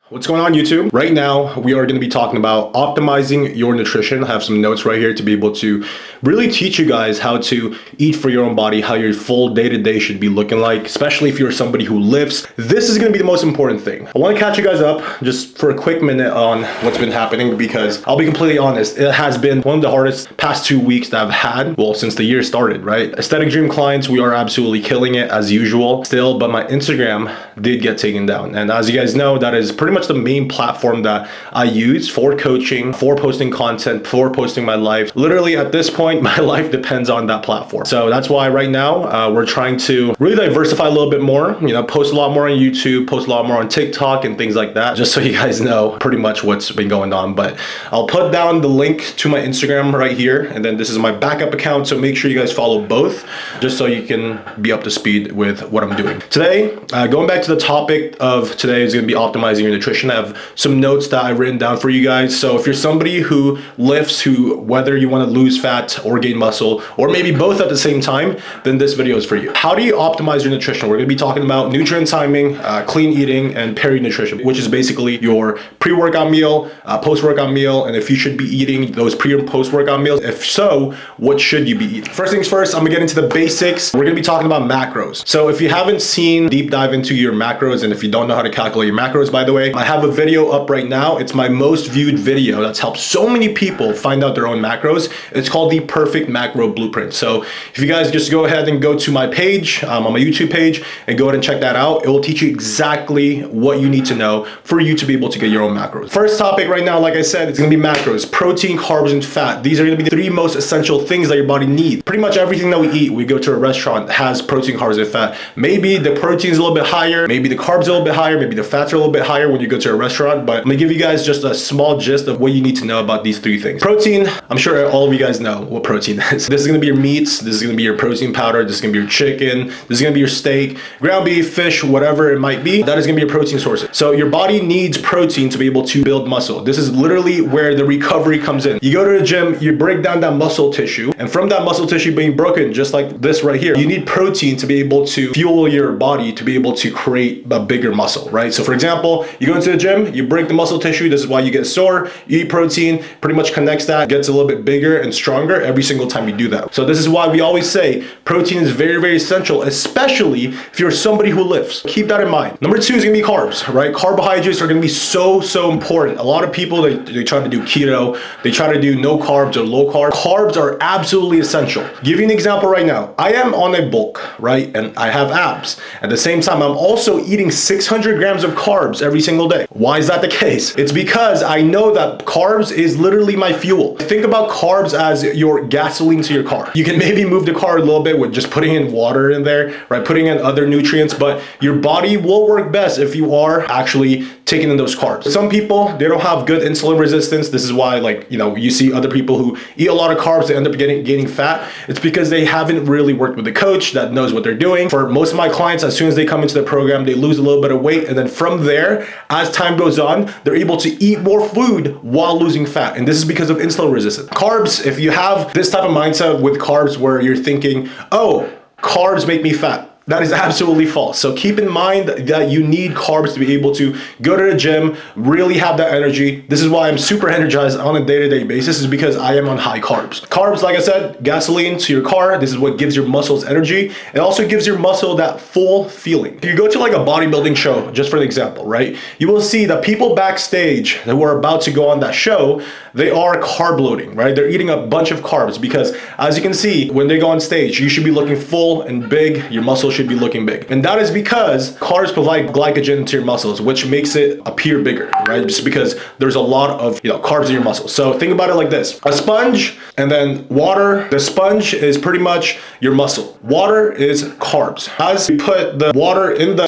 What's going on, YouTube? Right now, we are going to be talking about optimizing your nutrition. I have some notes right here to be able to really teach you guys how to eat for your own body, how your full day-to-day should be looking like, especially if you're somebody who lifts. This is going to be the most important thing. I want to catch you guys up just for a quick minute on what's been happening, because I'll be completely honest, it has been one of the hardest past 2 weeks that I've had, well, since the year started, right? Aesthetic Dream clients, we are absolutely killing it as usual still, but my Instagram did get taken down. And as you guys know, that is pretty much the main platform that I use for coaching, for posting content, for posting my life. Literally at this point, my life depends on that platform. So that's why right now we're trying to really diversify a little bit more, post a lot more on YouTube, post a lot more on TikTok and things like that, just so you guys know pretty much what's been going on. But I'll put down the link to my Instagram right here. And then this is my backup account. So make sure you guys follow both just so you can be up to speed with what I'm doing. Today, going back to the topic of today is going to be optimizing your nutrition. I have some notes that I've written down for you guys. So if you're somebody who lifts, whether you want to lose fat or gain muscle, or maybe both at the same time, then this video is for you. How do you optimize your nutrition? We're going to be talking about nutrient timing, clean eating, and peri-nutrition, which is basically your pre-workout meal, post-workout meal, and if you should be eating those pre and post-workout meals. If so, what should you be eating? First things first, I'm gonna get into the basics. We're gonna be talking about macros. So if you haven't seen deep dive into your macros, and if you don't know how to calculate your macros, by the way, I have a video up right now. It's my most viewed video that's helped so many people find out their own macros. It's called the Perfect Macro Blueprint. So if you guys just go ahead and go to my page, on my YouTube page, and go ahead and check that out, it will teach you exactly what you need to know for you to be able to get your own macros. First topic right now, like I said, it's gonna be macros: protein, carbs, and fat. These are gonna be the three most essential things that your body needs. Pretty much everything that we eat, we go to a restaurant, has protein, carbs, and fat. Maybe the protein's a little bit higher, maybe the carbs are a little bit higher, maybe the fats are a little bit higher when you go to a restaurant, but I'm gonna give you guys just a small gist of what you need to know about these three things. Protein, I'm sure all of you guys know what protein is. This is gonna be your meats, this is gonna be your protein powder, this is gonna be your chicken, this is gonna be your steak, ground beef, fish, whatever it might be. That is gonna be your protein sources. So your body needs protein to be able to build muscle. This is literally where the recovery comes in. You go to the gym, you break down that muscle tissue, and from that muscle tissue being broken, just like this right here, you need protein to be able to fuel your body to be able to create a bigger muscle, right? So for example, you go into the gym, you break the muscle tissue, this is why you get sore, you eat protein, pretty much connects that, gets a little bit bigger and stronger every single time you do that. So this is why we always say protein is very, very essential, especially if you're somebody who lifts. Keep that in mind. Number two is gonna be carbs, right? Carbohydrates are gonna be so important. A lot of people, they try to do keto, they try to do no carbs or low carb. Carbs are absolutely essential. Give you an example right now. I am on a bulk, right? And I have abs. At the same time, I'm also eating 600 grams of carbs every single day. Why is that the case? It's because I know that carbs is literally my fuel. Think about carbs as your gasoline to your car. You can maybe move the car a little bit with just putting in water in there, right? Putting in other nutrients, but your body will work best if you are actually taking in those carbs. Some people, they don't have good insulin resistance. This is why, you see other people who eat a lot of carbs, they end up gaining fat. It's because they haven't really worked with a coach that knows what they're doing. For most of my clients, as soon as they come into the program, they lose a little bit of weight. And then from there, as time goes on, they're able to eat more food while losing fat. And this is because of insulin resistance. Carbs, if you have this type of mindset with carbs where you're thinking, oh, carbs make me fat, that is absolutely false. So keep in mind that you need carbs to be able to go to the gym, really have that energy. This is why I'm super energized on a day-to-day basis, is because I am on high carbs. Carbs, like I said, gasoline to your car. This is what gives your muscles energy. It also gives your muscle that full feeling. If you go to like a bodybuilding show, just for an example, right? You will see that people backstage who are about to go on that show, they are carb loading, right? They're eating a bunch of carbs because, as you can see, when they go on stage, you should be looking full and big. Your muscles should be looking big. And that is because carbs provide glycogen to your muscles, which makes it appear bigger, right? Just because there's a lot of carbs in your muscles. So think about it like this: a sponge and then water. The sponge is pretty much your muscle. Water is carbs. As you put the water in the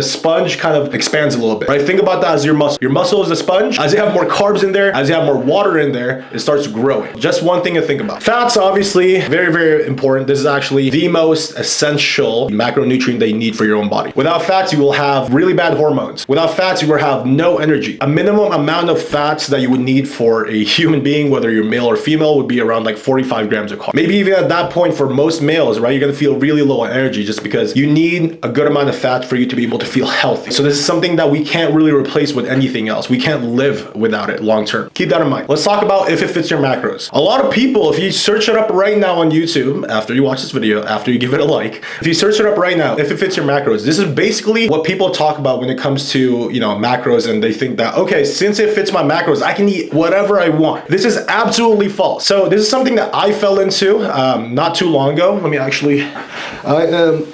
sponge kind of expands a little bit, right? Think about that as your muscle. Your muscle is the sponge. As you have more carbs in there, as you have more water in there, it starts growing. Just one thing to think about. Fats, obviously, very, very important. This is actually the most essential macro macronutrient that you need for your own body. Without fats, you will have really bad hormones. Without fats, you will have no energy. A minimum amount of fats that you would need for a human being, whether you're male or female, would be around like 45 grams of carbs. Maybe even at that point for most males, right, you're gonna feel really low on energy just because you need a good amount of fat for you to be able to feel healthy. So this is something that we can't really replace with anything else. We can't live without it long term. Keep that in mind. Let's talk about if it fits your macros. A lot of people, if you search it up right now on YouTube, after you watch this video, after you give it a like, if you search it up right now, if it fits your macros, this is basically what people talk about when it comes to, you know, macros, and they think that, okay, since it fits my macros, I can eat whatever I want. This is absolutely false. So this is something that I fell into not too long ago. Let me actually, I am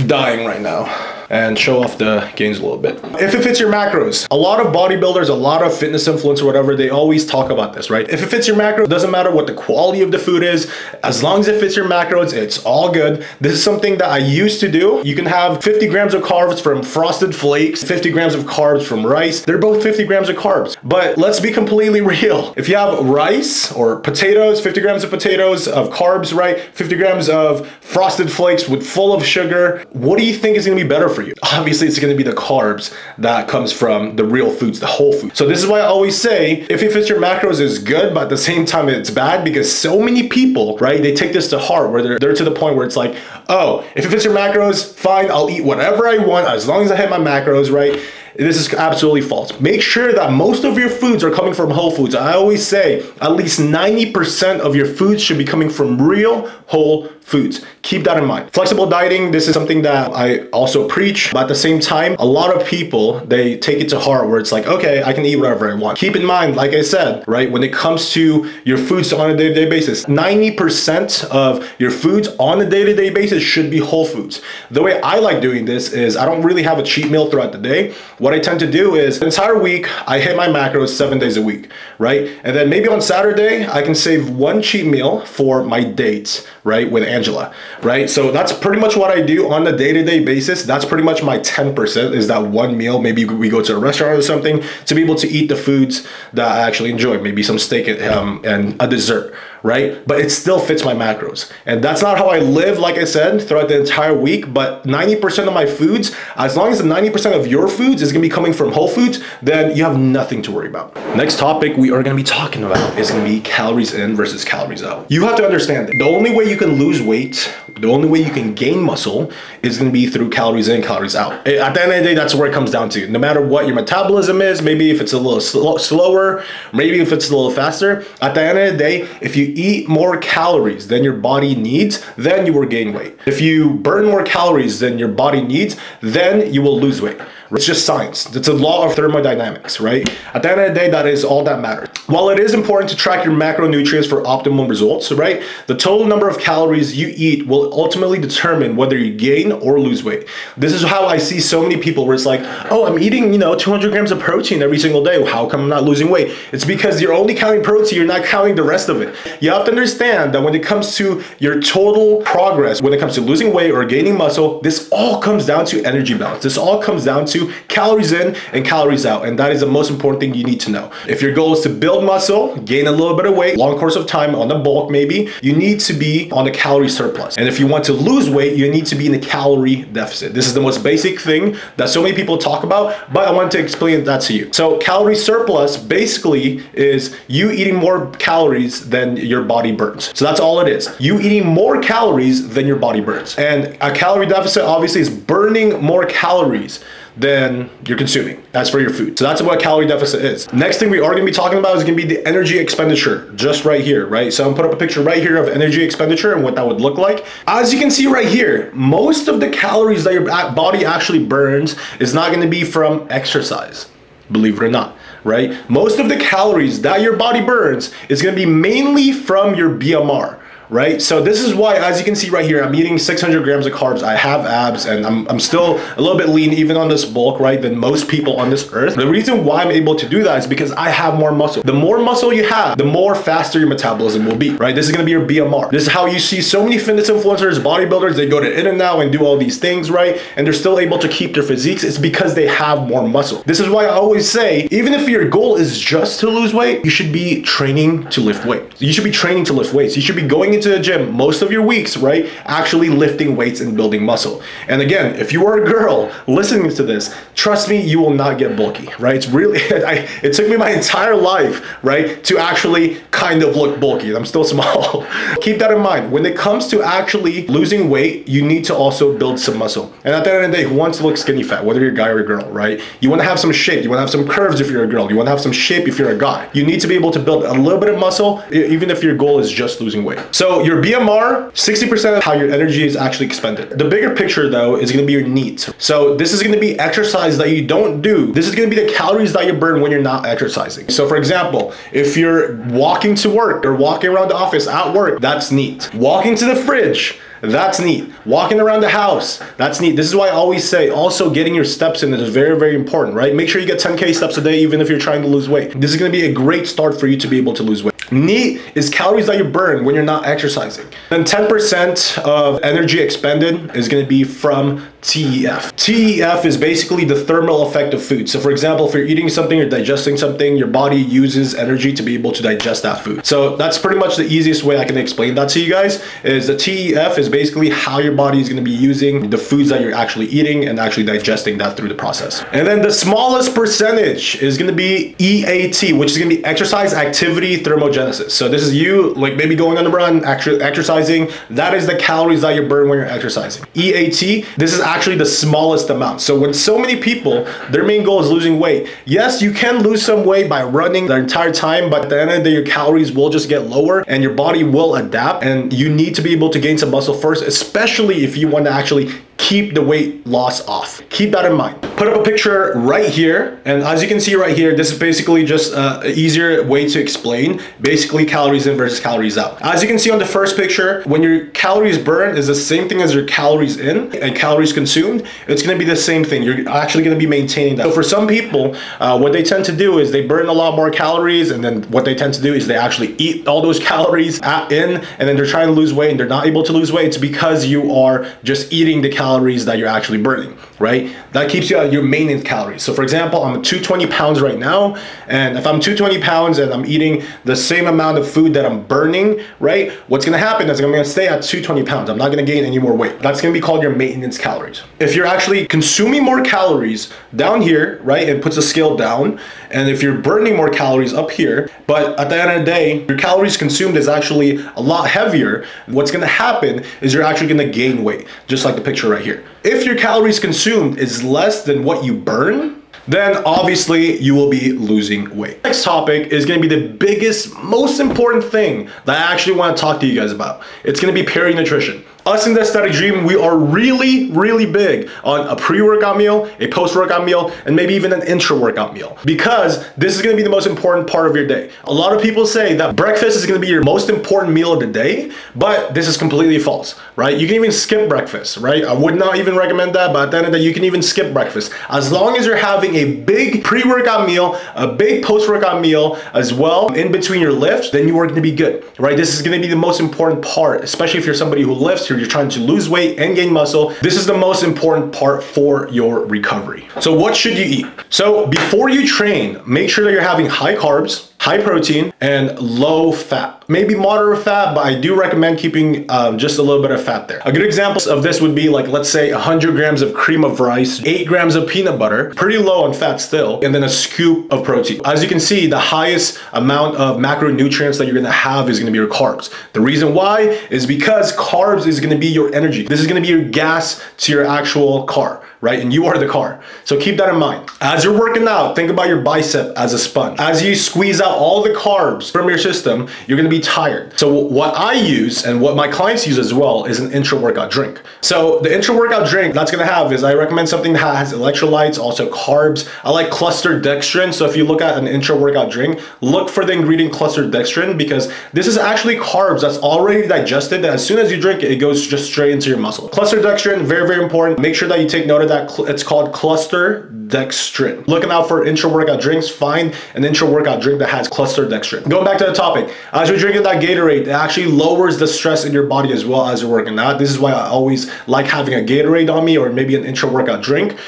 dying right now and show off the gains a little bit. If it fits your macros, a lot of bodybuilders, a lot of fitness influencers, whatever, they always talk about this, right? If it fits your macros, it doesn't matter what the quality of the food is, as long as it fits your macros, it's all good. This is something that I used to do. You can have 50 grams of carbs from Frosted Flakes, 50 grams of carbs from rice. They're both 50 grams of carbs. But let's be completely real. If you have rice or potatoes, 50 grams of potatoes of carbs, right? 50 grams of Frosted Flakes with full of sugar, what do you think is gonna be better for you? Obviously, it's going to be the carbs that comes from the real foods, the whole food. So this is why I always say, if it fits your macros, is good, but at the same time, it's bad, because so many people, right, they take this to heart, where they're to the point where it's like, oh, if it fits your macros, fine, I'll eat whatever I want as long as I hit my macros, right? This is absolutely false. Make sure that most of your foods are coming from whole foods. I always say at least 90% of your foods should be coming from real whole foods. Keep that in mind. Flexible dieting, this is something that I also preach, but at the same time, a lot of people, they take it to heart where it's like, okay, I can eat whatever I want. Keep in mind, like I said, right, when it comes to your foods on a day-to-day basis, 90% of your foods on a day-to-day basis should be whole foods. The way I like doing this is I don't really have a cheat meal throughout the day. What I tend to do is the entire week, I hit my macros 7 days a week, right? And then maybe on Saturday, I can save one cheat meal for my dates, right, with Angela, right? So that's pretty much what I do on a day-to-day basis. That's pretty much my 10% is that one meal. Maybe we go to a restaurant or something to be able to eat the foods that I actually enjoy, maybe some steak and a dessert, right? But it still fits my macros. And that's not how I live, like I said, throughout the entire week, but 90% of my foods, as long as the 90% of your foods is gonna be coming from whole foods, then you have nothing to worry about. Next topic we are gonna be talking about is gonna be calories in versus calories out. You have to understand that the only way you can lose weight, the only way you can gain muscle is gonna be through calories in, calories out. At the end of the day, that's where it comes down to. No matter what your metabolism is, maybe if it's a little slower, maybe if it's a little faster, at the end of the day, if you eat more calories than your body needs, then you will gain weight. If you burn more calories than your body needs, then you will lose weight. It's just science. It's a law of thermodynamics, right? At the end of the day, that is all that matters. While it is important to track your macronutrients for optimum results, right? The total number of calories you eat will ultimately determine whether you gain or lose weight. This is how I see so many people where it's like, oh, I'm eating, 200 grams of protein every single day. How come I'm not losing weight? It's because you're only counting protein, you're not counting the rest of it. You have to understand that when it comes to your total progress, when it comes to losing weight or gaining muscle, this all comes down to energy balance. This all comes down to calories in and calories out, and that is the most important thing you need to know. If your goal is to build muscle, gain a little bit of weight, long course of time on the bulk maybe, you need to be on a calorie surplus. And if you want to lose weight, you need to be in a calorie deficit. This is the most basic thing that so many people talk about, but I want to explain that to you. So calorie surplus basically is you eating more calories than your body burns. So that's all it is. You eating more calories than your body burns. And a calorie deficit obviously is burning more calories than you're consuming as for your food. So that's what a calorie deficit is. Next thing we are gonna be talking about is gonna be the energy expenditure, just right here, right? So I'm gonna put up a picture right here of energy expenditure and what that would look like. As you can see right here, most of the calories that your body actually burns is not gonna be from exercise, believe it or not, right? Most of the calories that your body burns is gonna be mainly from your BMR. Right? So this is why, as you can see right here, I'm eating 600 grams of carbs. I have abs and I'm still a little bit lean even on this bulk, right, than most people on this earth. The reason why I'm able to do that is because I have more muscle. The more muscle you have, the more faster your metabolism will be, right? This is gonna be your BMR. This is how you see so many fitness influencers, bodybuilders, they go to In-N-Out and do all these things, right? And they're still able to keep their physiques. It's because they have more muscle. This is why I always say, even if your goal is just to lose weight, you should be training to lift weight. You should be training to lift weights. You should be going into the gym most of your weeks, right, actually lifting weights and building muscle. And again, if you are a girl listening to this, trust me, you will not get bulky, right? It's really, it took me my entire life, right, to actually kind of look bulky. I'm still small. Keep that in mind. When it comes to actually losing weight, you need to also build some muscle. And at the end of the day, who wants to look skinny fat, whether you're a guy or a girl, right? You want to have some shape. You want to have some curves if you're a girl. You want to have some shape if you're a guy. You need to be able to build a little bit of muscle, even if your goal is just losing weight. So your BMR, 60% of how your energy is actually expended. The bigger picture though is going to be your NEAT. So this is going to be exercise that you don't do. This is going to be the calories that you burn when you're not exercising. So for example, if you're walking to work or walking around the office at work, that's NEAT. Walking to the fridge, that's NEAT. Walking around the house, that's NEAT. This is why I always say also getting your steps in is very, very important, right? Make sure you get 10K steps a day, even if you're trying to lose weight. This is going to be a great start for you to be able to lose weight. NEAT is calories that you burn when you're not exercising. Then 10% of energy expended is going to be from TEF. TEF is basically the thermal effect of food. So for example, if you're eating something or digesting something, your body uses energy to be able to digest that food. So that's pretty much the easiest way I can explain that to you guys, is the TEF is basically how your body is going to be using the foods that you're actually eating and actually digesting that through the process. And then the smallest percentage is going to be EAT, which is going to be exercise activity thermogenesis. So this is you like maybe going on a run, actually exercising. That is the calories that you burn when you're exercising. EAT, this is actually the smallest amount. So when so many people, their main goal is losing weight, yes, you can lose some weight by running the entire time, but at the end of the day, your calories will just get lower and your body will adapt, and you need to be able to gain some muscle first, especially if you want to actually keep the weight loss off. Keep that in mind. Put up a picture right here, and as you can see right here, this is basically just an easier way to explain basically calories in versus calories out. As you can see on the first picture, when your calories burned is the same thing as your calories in and calories consumed, it's going to be the same thing. You're actually going to be maintaining that. So for some people, what they tend to do is they burn a lot more calories, and then what they tend to do is they actually eat all those calories in, and then they're trying to lose weight and they're not able to lose weight. It's because you are just eating the calories that you're actually burning, right? That keeps you at your maintenance calories. So for example, I'm 220 pounds right now, and if I'm 220 pounds and I'm eating the same amount of food that I'm burning, right, what's going to happen is I'm going to stay at 220 pounds. I'm not going to gain any more weight. That's going to be called your maintenance calories. If you're actually consuming more calories down here, right, it puts the scale down, and if you're burning more calories up here, but at the end of the day, your calories consumed is actually a lot heavier, what's going to happen is you're actually going to gain weight, just like the picture right here. If your calories consumed is less than what you burn, then obviously you will be losing weight. Next topic is going to be the biggest, most important thing that I actually want to talk to you guys about. It's going to be peri-nutrition. Us in the Aesthetic Dream, we are really, really big on a pre-workout meal, a post-workout meal, and maybe even an intra-workout meal, because this is going to be the most important part of your day. A lot of people say that breakfast is going to be your most important meal of the day, but this is completely false, right? You can even skip breakfast, right? I would not even recommend that, but at the end of the day, you can even skip breakfast. As long as you're having a big pre-workout meal, a big post-workout meal as well in between your lifts, then you are going to be good, right? This is going to be the most important part, especially if you're somebody who lifts, you're trying to lose weight and gain muscle. This is the most important part for your recovery. So what should you eat? So before you train, make sure that you're having high carbs, high protein, and low fat. Maybe moderate fat, but I do recommend keeping just a little bit of fat there. A good example of this would be like, let's say 100 grams of cream of rice, 8 grams of peanut butter, pretty low on fat still, and then a scoop of protein. As you can see, the highest amount of macronutrients that you're gonna have is gonna be your carbs. The reason why is because carbs is gonna be your energy. This is gonna be your gas to your actual car, right? And you are the car. So keep that in mind. As you're working out, think about your bicep as a sponge. As you squeeze out all the carbs from your system, you're gonna be tired. So what I use and what my clients use as well is an intra-workout drink. So the intra-workout drink that's gonna have is, I recommend something that has electrolytes, also carbs. I like clustered dextrin. So if you look at an intra-workout drink, look for the ingredient clustered dextrin, because this is actually carbs that's already digested. As soon as you drink it, it goes just straight into your muscle. Clustered dextrin, very, very important. Make sure that you take note of that. It's called cluster dextrin. Looking out for intra-workout drinks, find an intra-workout drink that has cluster dextrin. Going back to the topic, as you're drinking that Gatorade, it actually lowers the stress in your body as well as you're working out. This is why I always like having a Gatorade on me, or maybe an intra-workout drink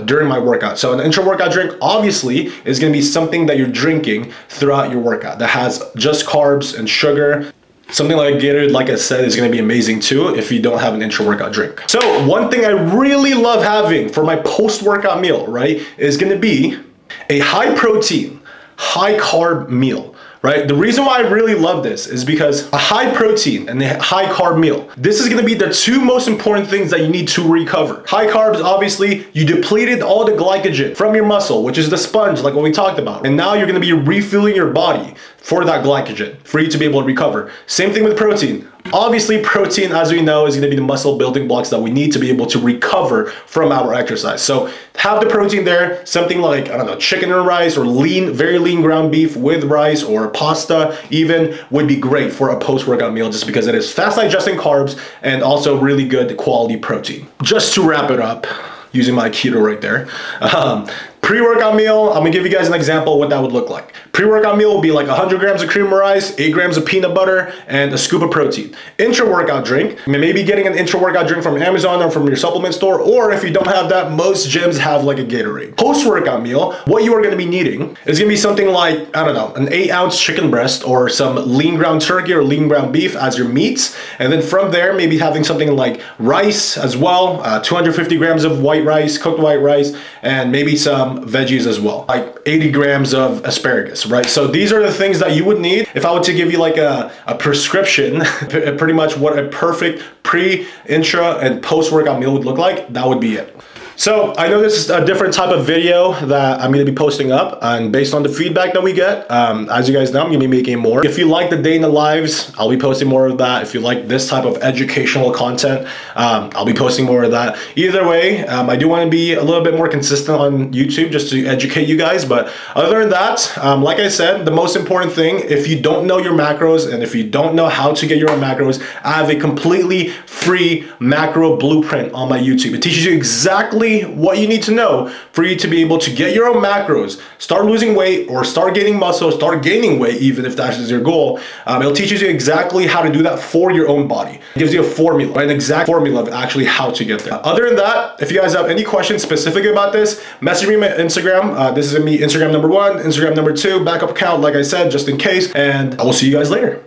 during my workout. So an intra-workout drink obviously is going to be something that you're drinking throughout your workout that has just carbs and sugar. Something like Gatorade, like I said, is going to be amazing too if you don't have an intra-workout drink. So one thing I really love having for my post-workout meal, right, is going to be a high protein, high carb meal. Right? The reason why I really love this is because a high protein and a high carb meal, this is going to be the two most important things that you need to recover. High carbs, obviously, you depleted all the glycogen from your muscle, which is the sponge, like what we talked about. And now you're going to be refueling your body for that glycogen for you to be able to recover. Same thing with protein. Obviously, protein, as we know, is going to be the muscle building blocks that we need to be able to recover from our exercise. So have the protein there, something like, I don't know, chicken and rice, or lean, very lean ground beef with rice, or pasta even, would be great for a post-workout meal, just because it is fast digesting carbs and also really good quality protein. Just to wrap it up, using my keto right there. Pre-workout meal, I'm gonna give you guys an example of what that would look like. Pre-workout meal will be like 100 grams of cream of rice, 8 grams of peanut butter, and a scoop of protein. Intra-workout drink, maybe getting an intra-workout drink from Amazon or from your supplement store, or if you don't have that, most gyms have like a Gatorade. Post-workout meal, what you are gonna be needing is gonna be something like, I don't know, an 8-ounce chicken breast or some lean ground turkey or lean ground beef as your meats. And then from there, maybe having something like rice as well, 250 grams of white rice, cooked white rice, and maybe some veggies as well, like 80 grams of asparagus, right? So these are the things that you would need. If I were to give you like a prescription, pretty much what a perfect pre, intra, and post-workout meal would look like, that would be it. So I know this is a different type of video that I'm going to be posting up, and based on the feedback that we get, as you guys know, I'm going to be making more. If you like the day in the lives, I'll be posting more of that. If you like this type of educational content, I'll be posting more of that. Either way, I do want to be a little bit more consistent on YouTube just to educate you guys. But other than that, like I said, the most important thing, if you don't know your macros and if you don't know how to get your own macros, I have a completely free macro blueprint on my YouTube. It teaches you exactly what you need to know for you to be able to get your own macros, start losing weight, or start gaining muscle, start gaining weight, even if that is your goal. It'll teach you exactly how to do that for your own body. It gives you a formula, an exact formula of actually how to get there. Other than that, if you guys have any questions specific about this, message me on my Instagram. This is me, Instagram number 1, Instagram number 2, backup account, like I said, just in case, and I will see you guys later.